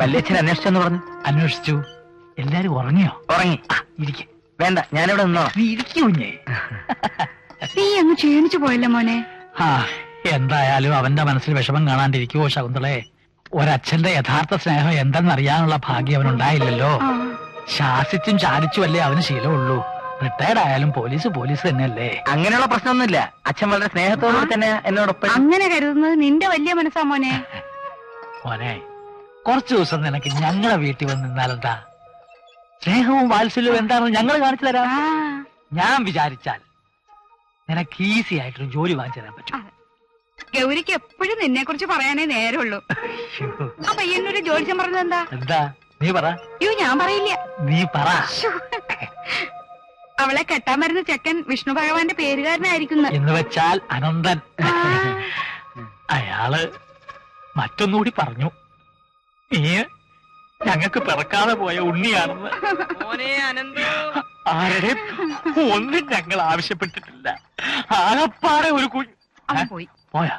വല്യച്ഛൻ അന്വേഷിച്ചെന്ന് പറഞ്ഞു. അന്വേഷിച്ചു. എല്ലാരും ഉറങ്ങിയോ? ഉറങ്ങി. ഇരിക്കെ. വേണ്ട, ഞാനിവിടെ നിന്നോ. നീ ഇരിക്കുഞ്ഞേ. നീ അങ്ങ് ക്ഷീണിച്ചു പോയല്ലോ മോനെ. എന്തായാലും അവന്റെ മനസ്സിൽ വിഷമം കാണാണ്ടിരിക്കുവോ ശകുന്തളെ? ഒരച്ഛന്റെ യഥാർത്ഥ സ്നേഹം എന്തെന്നറിയാനുള്ള ഭാഗ്യം അവനുണ്ടായില്ലല്ലോ. ശാസിച്ചും ചാരിച്ചുമല്ലേ അവന് ശീലമുള്ളൂ. റിട്ടയർഡ് ആയാലും പോലീസ് തന്നെയല്ലേ. അങ്ങനെയുള്ള പ്രശ്നമൊന്നുമില്ല. അച്ഛൻ വളരെ സ്നേഹത്തോടെ തന്നെ എന്നോടൊപ്പം. അങ്ങനെ കരുതുന്നത് നിന്റെ വലിയ മനസ്സാ മോനെ. മോനെ, കുറച്ചു ദിവസം നിനക്ക് ഞങ്ങളെ വീട്ടിൽ വന്ന് നിന്നാലെന്താ? സ്നേഹവും വാത്സല്യവും എന്താണെന്ന് ഞങ്ങൾ കാണിച്ചു തരാം. ഞാൻ വിചാരിച്ചാൽ നിനക്ക് ഈസി ആയിട്ടൊരു ജോലി വാങ്ങിച്ചു തരാൻ പറ്റും. ഗൗരിക്ക് എപ്പോഴും നിന്നെ കുറിച്ച് പറയാനേ നേരമുള്ളൂ. അപ്പൊ എന്നൊരു ജോലിച്ചൻ പറഞ്ഞത് എന്താ? എന്താ? നീ പറ. അയ്യോ, ഞാൻ പറയില്ല. നീ പറ. അവളെ കെട്ടാൻ വരുന്ന ചെക്കൻ വിഷ്ണു ഭഗവാന്റെ പേരുകാരനായിരിക്കുന്നു. എന്ന് വെച്ചാൽ അനന്തൻ. അയാള് മറ്റൊന്നുകൂടി പറഞ്ഞു, നീ ഞങ്ങൾക്ക് പിറക്കാതെ പോയ ഉണ്ണിയാണെന്ന്. ആരുടെ ഒന്നും ഞങ്ങൾ ആവശ്യപ്പെട്ടിട്ടില്ല. ആകപ്പാടെ ഒരു പോയി. പോയാ?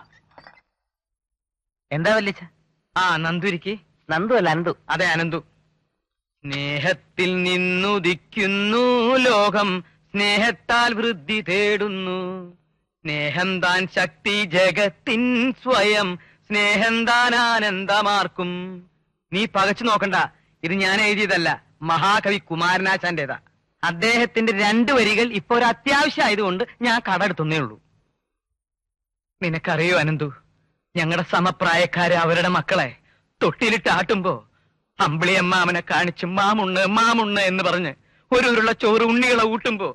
എന്താ വല്യച്ഛ? നന്ദുരിക്ക്. നന്ദു അല്ല, അനന്തു. അതെ, അനന്തു. സ്നേഹത്തിൽ നിന്നുദിക്കുന്നു ലോകം, സ്നേഹത്താൽ വൃദ്ധി തേടുന്നു. സ്നേഹം താൻ ശക്തി ജഗത്തിൻ സ്വയം, സ്നേഹം താൻ ആനന്ദമാർക്കും. നീ പകച്ചു നോക്കണ്ട, ഇത് ഞാൻ എഴുതിയതല്ല, മഹാകവി കുമാരനാശാന്റേതാ. അദ്ദേഹത്തിന്റെ 2 വരികൾ ഇപ്പൊ ഒരു അത്യാവശ്യം ആയതുകൊണ്ട് ഞാൻ കടമെടുത്തേ ഉള്ളൂ. നിനക്കറിയോ അനന്തു, ഞങ്ങളുടെ സമപ്രായക്കാര് അവരുടെ മക്കളെ തൊട്ടിലിട്ട് ആട്ടുമ്പോ അമ്പിളിയമ്മാമനെ കാണിച്ച് മാമുണ്ണ് എന്ന് പറഞ്ഞ് ഒരു ഉരുള ചോറ് ഉണ്ണികളെ ഊട്ടുമ്പോ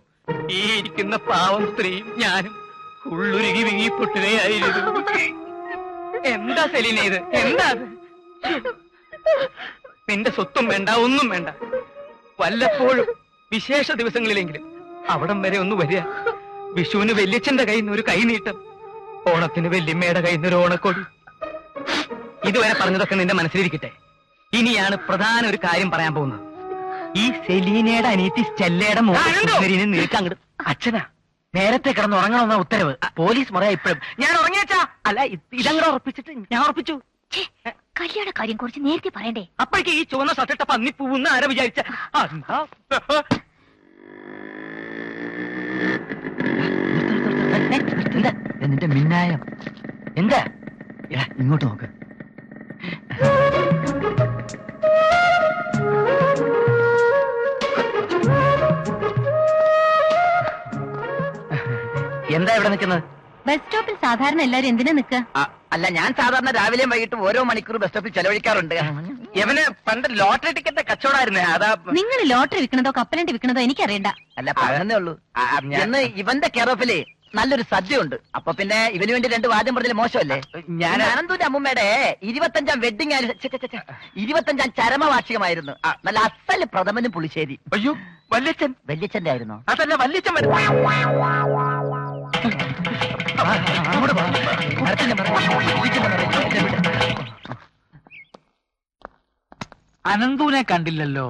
ഈ ഇരിക്കുന്ന പാവം സ്ത്രീയും ഞാനും ഉള്ളുരുകി വിങ്ങിപ്പൊട്ടുകയായിരുന്നു. എന്താ സെലീന ഇത്? എന്താ അത്? നിന്റെ സ്വത്തും വേണ്ട, ഒന്നും വേണ്ട. വല്ലപ്പോഴും വിശേഷ ദിവസങ്ങളിലെങ്കിലും അവിടം വരെ ഒന്ന് വരിക. വിഷുവിന് വല്യച്ഛന്റെ കയ്യിൽ നിന്ന് ഒരു കൈനീട്ടം, ഓണത്തിന് വല്യമ്മയുടെ കയ്യിൽ നിന്ന് ഒരു ഓണക്കൊടി. ഇതുവരെ പറഞ്ഞതൊക്കെ നിന്റെ മനസ്സിലിരിക്കട്ടെ. ഇനിയാണ് പ്രധാന ഒരു കാര്യം പറയാൻ പോകുന്നത്. ഈ സെലീനയുടെ അനിയത്തി സ്റ്റെല്ലയുടെ മോനെ നിനക്ക് അങ്ങോട്ട്. അച്ഛനാ നേരത്തെ കിടന്ന് ഉറങ്ങണമെന്ന ഉത്തരവ്. പോലീസ് പറയാ ഇപ്പോഴും. ഞാൻ ഉറങ്ങിയച്ചാ. അല്ല, ഇതങ്ങനെ ഉറപ്പിച്ചിട്ട് ഞാൻ ഉറപ്പിച്ചു. കല്യാണ കാര്യം കുറച്ച് നേരത്തെ പറയണ്ടേ? അപ്പോഴേക്ക് ഈ ചുവന്ന ഷർട്ടിട്ട പന്നിപ്പൂന്ന് ആരാ വിചാരിച്ച? നിന്റെ മിന്നായം എന്താ? ഇങ്ങോട്ട് നോക്ക്. എന്താ ഇവിടെ നിൽക്കുന്നത്? ബസ് സ്റ്റോപ്പിൽ സാധാരണ എല്ലാരും എന്തിനാ നിക്ക? അല്ല, ഞാൻ സാധാരണ രാവിലെയും വൈകിട്ടും ഓരോ മണിക്കൂർ ബസ് സ്റ്റോപ്പിൽ ചെലവഴിക്കാറുണ്ട്. ഇവന് പണ്ട് ലോട്ടറി ടിക്കറ്റ് കച്ചവടമായിരുന്നേ, അതാ. നിങ്ങൾ ലോട്ടറി വിൽക്കണതോ കപ്പലണ്ടി വിൽക്കണതോ എനിക്കറിയണ്ട. അല്ല, പറഞ്ഞേ ഉള്ളൂ. എന്ന് ഇവന്റെ കെയറോഫില് നല്ലൊരു സദ്യ ഉണ്ട്. അപ്പൊ പിന്നെ ഇവന് വേണ്ടി 2 വാദ്യം പറഞ്ഞാൽ മോശമല്ലേ? ഞാൻ അനന്തുന്റെ അമ്മൂമ്മയുടെ 25ാം വെഡിങ് 25ാം ചരമവാർഷികമായിരുന്നു. നല്ല അസല് പ്രഥമനും പുളിശ്ശേരി. അയ്യോ, വല്യച്ഛന്റെ ആയിരുന്നു. അതല്ല, വല്യച്ഛൻ അനന്തുവിനെ കണ്ടില്ലല്ലോ.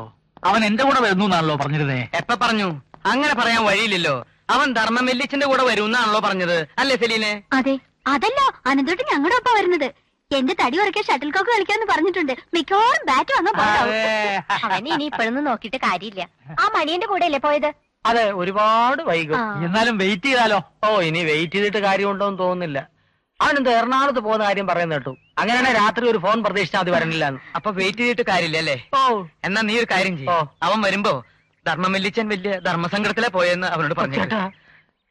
അവൻ എന്റെ കൂടെ വരുന്നു എന്നാണല്ലോ പറഞ്ഞിരുന്നേ. എപ്പ പറഞ്ഞു? അങ്ങനെ പറയാൻ വഴിയില്ലല്ലോ. അവൻ ധർമ്മം വല്യച്ഛന്റെ കൂടെ വരുമെന്നാണല്ലോ പറഞ്ഞത്, അല്ലേ സെലീനെ? അതെ, അതല്ല അനന്തോട്ട് ഞങ്ങളുടെ ഒപ്പം വരുന്നത്. എന്റെ തടി ഉറക്കെ ഷട്ടിൽ കോക്ക് കളിക്കാന്ന് പറഞ്ഞിട്ടുണ്ട്. മിക്കവാറും ബാറ്റ് വന്നോ. അവനെ ഇനി ഇപ്പോഴൊന്നും നോക്കിയിട്ട് കാര്യമില്ല. ആ മണിയന്റെ കൂടെ അല്ലേ പോയത്? അതെ, ഒരുപാട് വൈകും. എന്നാലും വെയിറ്റ് ചെയ്താലോ? ഇനി വെയിറ്റ് ചെയ്തിട്ട് കാര്യമുണ്ടോന്ന് തോന്നുന്നില്ല. അവനെന്താ എറണാകുളത്ത് പോകുന്ന കാര്യം പറയുന്ന കേട്ടു. അങ്ങനെയാണെങ്കിൽ രാത്രി ഒരു ഫോൺ പ്രതീക്ഷിച്ചാൽ അത് വരണില്ല. അപ്പൊ വെയിറ്റ് ചെയ്തിട്ട് കാര്യമില്ല അല്ലേ? എന്നാ നീ ഒരു കാര്യം ചെയ്യും. അവൻ വരുമ്പോ ധർമ്മം വല്യച്ഛൻ വലിയ ധർമ്മസങ്കടത്തിലെ പോയെന്ന് അവനോട് പറഞ്ഞു.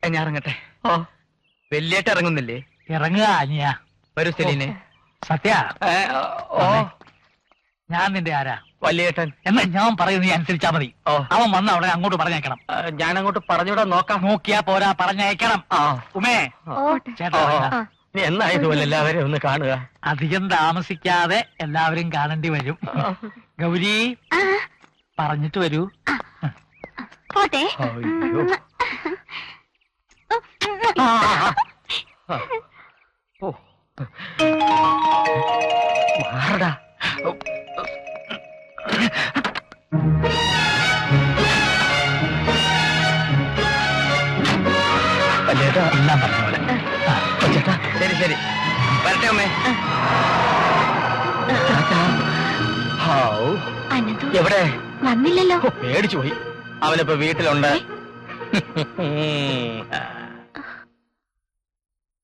ഞാൻ ഇറങ്ങട്ടെ. വലിയേട്ട് ഇറങ്ങുന്നില്ലേ? ഇറങ്ങുക അനിയ. വരൂ സെലീനെ. സത്യ, ഞാൻ നിന്റെ ആരാ? വലിയേട്ടൻ. എന്നാ ഞാൻ പറയുന്നത് നീ അനുസരിച്ചാ മതി. അവൻ വന്ന അവിടെ അങ്ങോട്ട് പറഞ്ഞയക്കണം. ഞാൻ അങ്ങോട്ട് പറഞ്ഞൂടെ? നോക്കാം. നോക്കിയാ പോരാ, പറഞ്ഞയക്കണം. ഉമേ, ചേട്ടാ നീ എന്നായതുപോലെ എല്ലാവരെയും ഒന്ന് കാണുക. അധികം താമസിക്കാതെ എല്ലാവരും കാണേണ്ടി വരും. ഗൗരി, പറഞ്ഞിട്ട് വരൂ. പോട്ടെ. മാറടാ. എല്ലാം പറഞ്ഞ പോലെ. ശരി ശരി, വരട്ടെ അമ്മേ. അനന്തു എവിടെ? വന്നില്ലല്ലോ. പേടിച്ചു പോയി. അവനിപ്പോ വീട്ടിലുണ്ട്.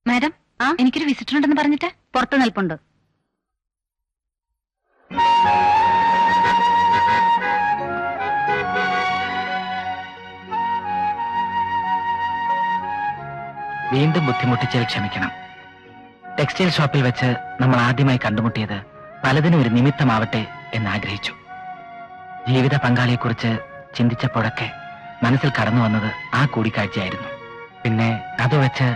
മാഡം എനിക്കൊരു വിസിറ്റർ ഉണ്ടെന്ന് പറഞ്ഞിട്ട് പുറത്ത് നിൽപ്പുണ്ട്. വീണ്ടും ബുദ്ധിമുട്ടിച്ചതിൽ ക്ഷമിക്കണം. ടെക്സ്റ്റൈൽ ഷോപ്പിൽ വെച്ച് നമ്മൾ ആദ്യമായി കണ്ടുമുട്ടിയത് പലതിനും ഒരു നിമിത്തമാവട്ടെ എന്ന് ആഗ്രഹിച്ചു. ജീവിത പങ്കാളിയെക്കുറിച്ച് ചിന്തിച്ചപ്പോഴൊക്കെ മനസ്സിൽ കടന്നു വന്നത് ആ കൂടിക്കാഴ്ചയായിരുന്നു. പിന്നെ അത് വെച്ച്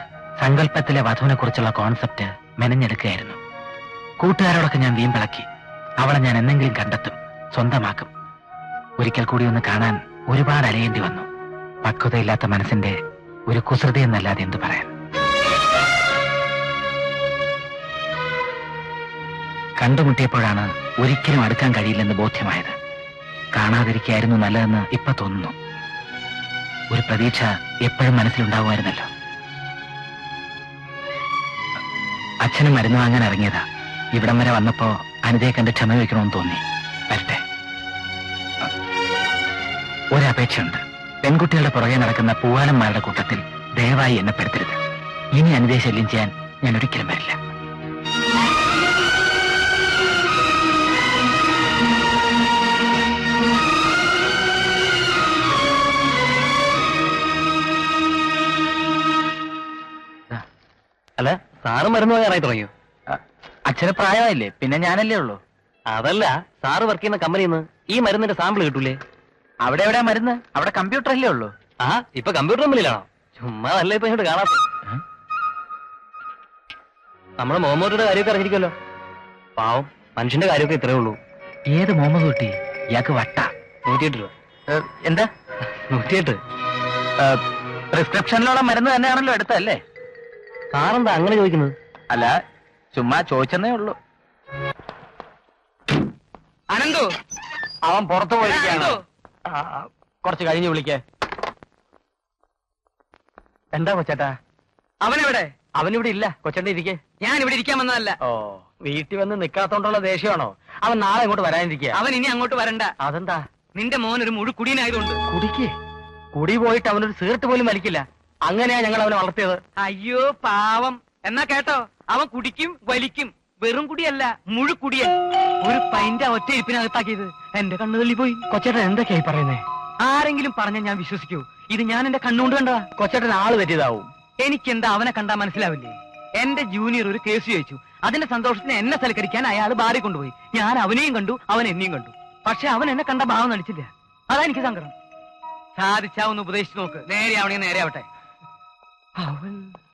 സങ്കല്പത്തിലെ വധുവിനെ കുറിച്ചുള്ള കോൺസെപ്റ്റ് മെനഞ്ഞെടുക്കുകയായിരുന്നു. കൂട്ടുകാരോടൊക്കെ ഞാൻ വീമ്പിളക്കി. അവളെ ഞാൻ എന്തെങ്കിലും കണ്ടെത്തും, സ്വന്തമാക്കും. ഒരിക്കൽ കൂടി ഒന്ന് കാണാൻ ഒരുപാട് അലയേണ്ടി വന്നു. പക്വതയില്ലാത്ത മനസ്സിന്റെ ഒരു കുസൃതി എന്നല്ലാതെ എന്തു പറയാൻ. കണ്ടുമുട്ടിയപ്പോഴാണ് ഒരിക്കലും അടുക്കാൻ കഴിയില്ലെന്ന് ബോധ്യമായത്. കാണാതിരിക്കായിരുന്നു നല്ലതെന്ന് ഇപ്പൊ തോന്നുന്നു. ഒരു പ്രതീക്ഷ എപ്പോഴും മനസ്സിലുണ്ടാവുമായിരുന്നല്ലോ. അച്ഛനും മരുന്ന് വാങ്ങാൻ ഇറങ്ങിയതാ. ഇവിടം വരെ വന്നപ്പോ അനിതയെ കണ്ട് ക്ഷമ വയ്ക്കണമെന്ന് തോന്നി. വരട്ടെ. ഒരപേക്ഷയുണ്ട്. പെൺകുട്ടികളുടെ പുറകെ നടക്കുന്ന പൂവാലന്മാരുടെ കൂട്ടത്തിൽ ദയവായി എന്നെ പെടുത്തരുത്. ഇനി അനിതയെ ശല്യം ചെയ്യാൻ ഞാൻ ഒരിക്കലും വരില്ല. അല്ല, സാറ് മരുന്ന് വാങ്ങാനായി തുടങ്ങിയോ? അച്ഛന് പ്രായമായില്ലേ, പിന്നെ ഞാനല്ലേ ഉള്ളൂ. അതല്ല, സാറ് വർക്ക് ചെയ്യുന്ന കമ്പനിയിൽ നിന്ന് ഈ മരുന്നിന്റെ സാമ്പിൾ കിട്ടൂലേ? അവിടെ എവിടെയാ മരുന്ന്? അവിടെ കമ്പ്യൂട്ടർ അല്ലേ ഉള്ളൂ. ആ, ഇപ്പൊ കമ്പ്യൂട്ടർ കമ്പനിയിലാണോ? ചുമ്മാ അല്ല ഇപ്പൊ ഇങ്ങോട്ട് കാണാത്ത. നമ്മുടെ മുഹമ്മദിന്റെ കാര്യമൊക്കെ അറിഞ്ഞിരിക്കുമല്ലോ. പാവം മനുഷ്യന്റെ കാര്യമൊക്കെ ഇത്രേ ഉള്ളൂ. ഏത് മുഹമ്മദ് കുട്ടി? ഇയാൾക്ക് വട്ട. 108 രൂപ. എന്താ? 108. പ്രിസ്ക്രിപ്ഷനിലുള്ള മരുന്ന് തന്നെയാണല്ലോ എടുത്തല്ലേ? സാറെന്താ അങ്ങനെ ചോദിക്കുന്നത്? അല്ല, ചുമ്മാ ചോദിച്ചെന്നേ ഉള്ളൂ. അനന്തു, അവൻ പുറത്തു പോയിരിക്കുകയാണ്. അനന്തു. കുറച്ച് കഴിഞ്ഞ് വിളിക്കേ. എന്താ കൊച്ചേട്ടാ? അവനെവിടെ? അവനിവിടെ ഇല്ല. കൊച്ചേട്ടൻ ഇരിക്കേ. ഞാൻ ഇവിടെ ഇരിക്കാൻ വന്നതല്ല. ഓ, വീട്ടിൽ വന്ന് നിക്കാത്തോണ്ടുള്ള ദേഷ്യമാണോ? അവൻ നാളെ ഇങ്ങോട്ട് വരാനിരിക്കുക. അവൻ ഇനി അങ്ങോട്ട് വരണ്ട. അതെന്താ? നിന്റെ മോൻ ഒരു മുഴുക്കുടിയനായതുകൊണ്ട്. കുടിക്ക്. കുടി പോയിട്ട് അവനൊരു സീർട്ട് പോലും വലിക്കില്ല. അങ്ങനെയാ ഞങ്ങൾ അവനെ വളർത്തിയത്. അയ്യോ പാവം. എന്നാ കേട്ടോ, അവൻ കുടിക്കും വലിക്കും. വെറും കുടിയല്ല, മുഴുക്കുടിയൻ. ഒരു പൈന്റെ ഒറ്റ ഇരിപ്പിനകത്താക്കിയത് എന്റെ കണ്ണു തള്ളി പോയി. കൊച്ചേട്ടൻ എന്തൊക്കെയായി പറയുന്നേ? ആരെങ്കിലും പറഞ്ഞാൽ ഞാൻ വിശ്വസിക്കൂ? ഇത് ഞാൻ എന്റെ കണ്ണുകൊണ്ട് കണ്ടതാ. കൊച്ചേട്ടൻ ആള് തെറ്റിയതാവും. എനിക്കെന്താ അവനെ കണ്ടാ മനസ്സിലാവില്ലേ? എന്റെ ജൂനിയർ ഒരു കേസ് ചോദിച്ചു. അതിന്റെ സന്തോഷത്തിന് എന്നെ സൽക്കരിക്കാൻ അയാൾ ബാറി കൊണ്ടുപോയി. ഞാൻ അവനെയും കണ്ടു, അവൻ എന്നെയും കണ്ടു. പക്ഷെ അവൻ എന്നെ കണ്ട ഭാവം നടിച്ചില്ല. അതാ എനിക്ക് സങ്കടം. സാധിച്ചാവുന്ന ഉപദേശിച്ചു നോക്ക്. നേരെ ആവണേ നേരെ ആവട്ടെ. അവൻ